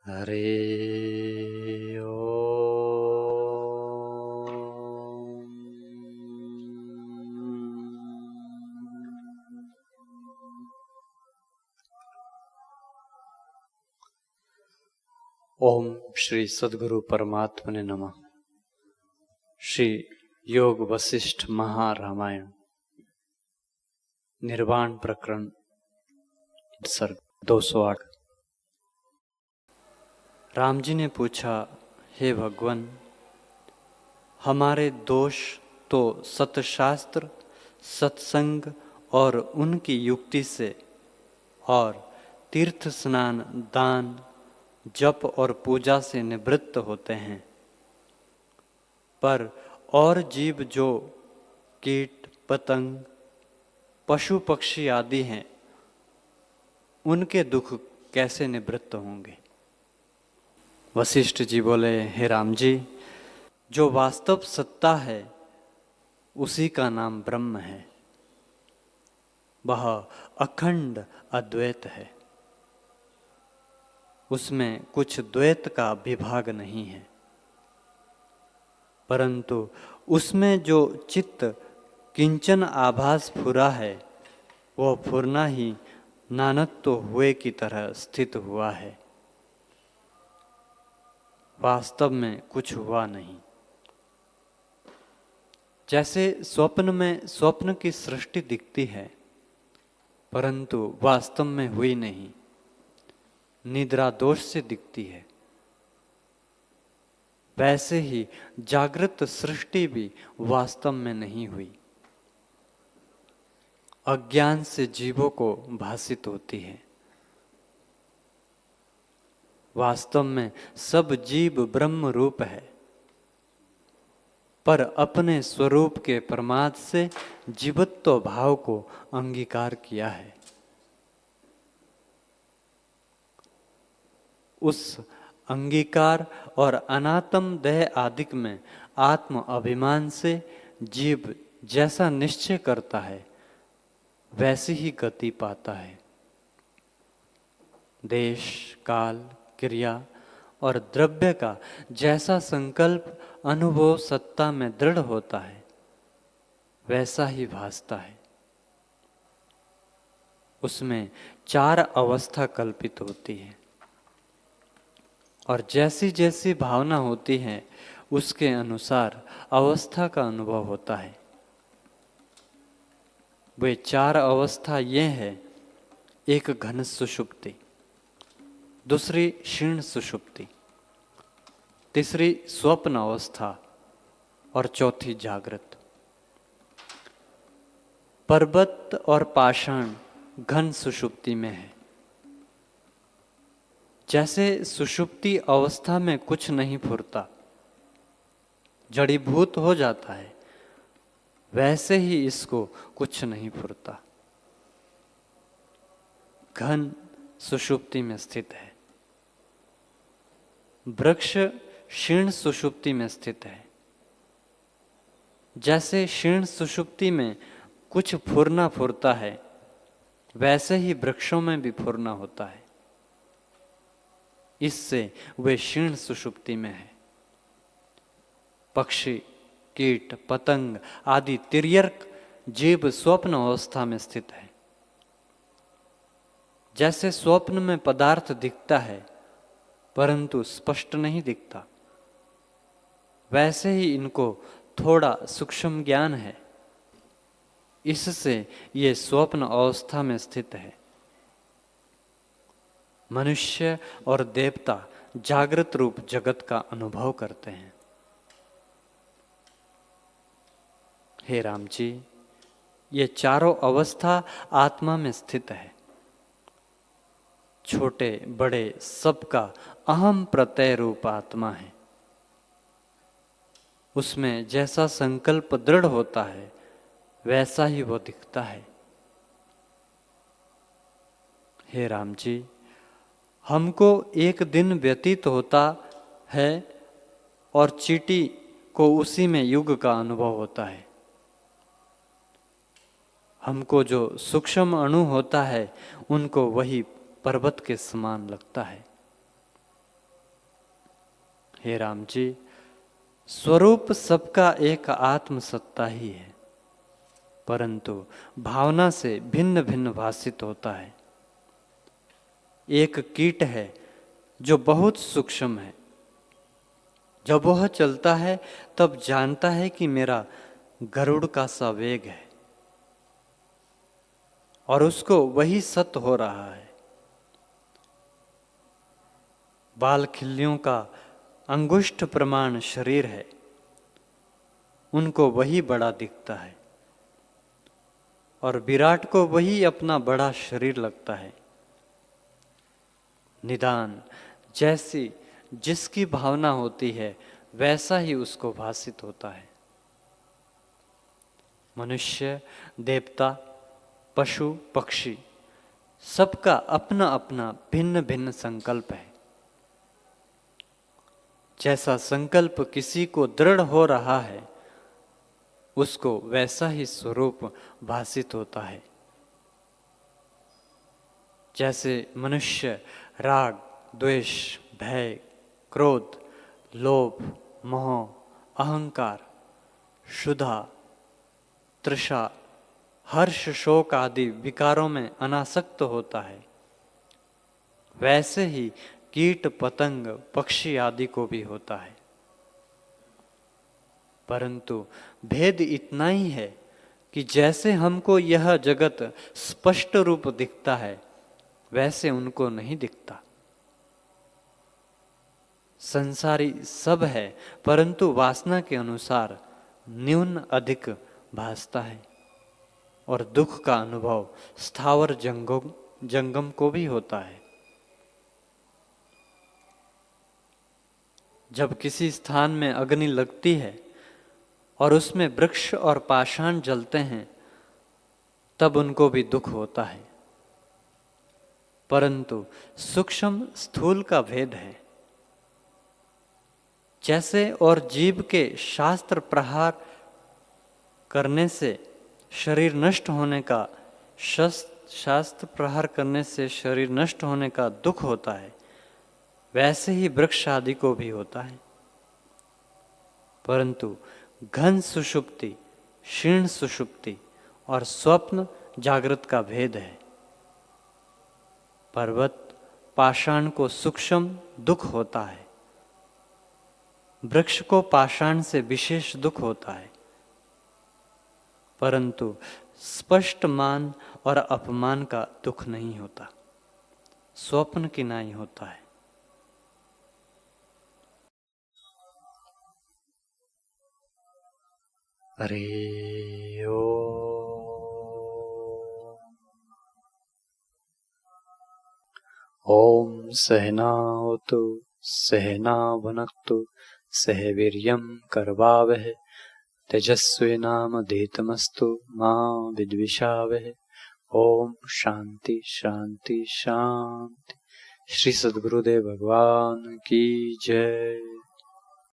हरे ओम। ओम श्री सद्गुरु परमात्मने नमः। श्री योग वशिष्ठ महारामायण निर्वाण प्रकरण सर्ग 208। राम जी ने पूछा, हे भगवान, हमारे दोष तो सतशास्त्र, सत्संग और उनकी युक्ति से और तीर्थ स्नान, दान, जप और पूजा से निवृत्त होते हैं, पर और जीव जो कीट पतंग, पशु पक्षी आदि हैं, उनके दुख कैसे निवृत्त होंगे? वशिष्ठ जी बोले, हे राम जी, जो वास्तव सत्ता है उसी का नाम ब्रह्म है। वह अखंड अद्वैत है, उसमें कुछ द्वैत का विभाग नहीं है, परंतु उसमें जो चित्त किंचन आभास फुरा है, वह फुरना ही नानत्व हुए की तरह स्थित हुआ है। वास्तव में कुछ हुआ नहीं। जैसे स्वप्न में स्वप्न की सृष्टि दिखती है, परंतु वास्तव में हुई नहीं, निद्रा दोष से दिखती है, वैसे ही जागृत सृष्टि भी वास्तव में नहीं हुई, अज्ञान से जीवों को भासित होती है। वास्तव में सब जीव ब्रह्म रूप है, पर अपने स्वरूप के प्रमाद से जीवत्व भाव को अंगीकार किया है। उस अंगीकार और अनात्म देह आदिक में आत्म अभिमान से जीव जैसा निश्चय करता है, वैसी ही गति पाता है। देश, काल, क्रिया और द्रव्य का जैसा संकल्प अनुभव सत्ता में दृढ़ होता है, वैसा ही भासता है। उसमें चार अवस्था कल्पित होती है, और जैसी जैसी भावना होती है, उसके अनुसार अवस्था का अनुभव होता है। वे चार अवस्था ये है, एक घन सुषुप्ति, दूसरी क्षीण सुषुप्ति, तीसरी स्वप्न अवस्था और चौथी जागृत। पर्वत और पाषाण घन सुषुप्ति में है। जैसे सुषुप्ति अवस्था में कुछ नहीं फुरता, जड़ीभूत हो जाता है, वैसे ही इसको कुछ नहीं फुरता, घन सुषुप्ति में स्थित है। वृक्ष क्षीण सुषुप्ति में स्थित है। जैसे क्षीण सुषुप्ति में कुछ फुरना फुरता है, वैसे ही वृक्षों में भी फुरना होता है। इससे वे क्षीण सुषुप्ति में है। पक्षी, कीट, पतंग आदि तिर्यक जीव स्वप्न अवस्था में स्थित है। जैसे स्वप्न में पदार्थ दिखता है, परंतु स्पष्ट नहीं दिखता, वैसे ही इनको थोड़ा सूक्ष्म ज्ञान है, इससे ये स्वप्न अवस्था में स्थित है। मनुष्य और देवता जागृत रूप जगत का अनुभव करते हैं। हे राम जी, ये चारों अवस्था आत्मा में स्थित है। छोटे बड़े सबका अहम प्रत्यय रूप आत्मा है। उसमें जैसा संकल्प दृढ़ होता है, वैसा ही वो दिखता है। हे राम जी, हमको एक दिन व्यतीत होता है और चींटी को उसी में युग का अनुभव होता है। हमको जो सूक्ष्म अणु होता है, उनको वही पर्वत के समान लगता है। हे राम जी, स्वरूप सबका एक आत्म सत्ता ही है, परंतु भावना से भिन्न भिन्न भाषित होता है। एक कीट है जो बहुत सूक्ष्म है, जब वह चलता है तब जानता है कि मेरा गरुड़ का सा वेग है, और उसको वही सत्य हो रहा है। बाल खिल्लियों का अंगुष्ठ प्रमाण शरीर है, उनको वही बड़ा दिखता है, और विराट को वही अपना बड़ा शरीर लगता है। निदान जैसी जिसकी भावना होती है वैसा ही उसको भासित होता है। मनुष्य, देवता, पशु, पक्षी, सबका अपना अपना भिन्न भिन्न संकल्प है। जैसा संकल्प किसी को दृढ़ हो रहा है, उसको वैसा ही स्वरूप भासित होता है। जैसे मनुष्य राग, द्वेष, भय, क्रोध, लोभ, मोह, अहंकार, क्षुधा, तृषा, हर्ष, शोक आदि विकारों में अनासक्त होता है, वैसे ही कीट, पतंग, पक्षी आदि को भी होता है। परंतु भेद इतना ही है कि जैसे हमको यह जगत स्पष्ट रूप दिखता है, वैसे उनको नहीं दिखता। संसारी सब है, परंतु वासना के अनुसार न्यून अधिक भासता है, और दुख का अनुभव स्थावर जंगम को भी होता है। जब किसी स्थान में अग्नि लगती है और उसमें वृक्ष और पाषाण जलते हैं, तब उनको भी दुख होता है, परंतु सूक्ष्म स्थूल का भेद है। जैसे और जीव के शास्त्र प्रहार करने से शरीर नष्ट होने का शास्त्र प्रहार करने से शरीर नष्ट होने का दुख होता है, वैसे ही वृक्ष आदि को भी होता है। परंतु घन सुषुप्ति, क्षीण सुषुप्ति और स्वप्न जागृत का भेद है। पर्वत, पाषाण को सूक्ष्म दुख होता है, वृक्ष को पाषाण से विशेष दुख होता है, परंतु स्पष्ट मान और अपमान का दुख नहीं होता, स्वप्न की नाई होता है। हरि ओम। सहनावतु सहना भुनक्तु सह वीर्यं करवावहै तेजस्विनामधीतमस्तु मा विद्विषावहै। ओम शांति शांति शांति। श्री सद्गुरुदेव भगवान की जय।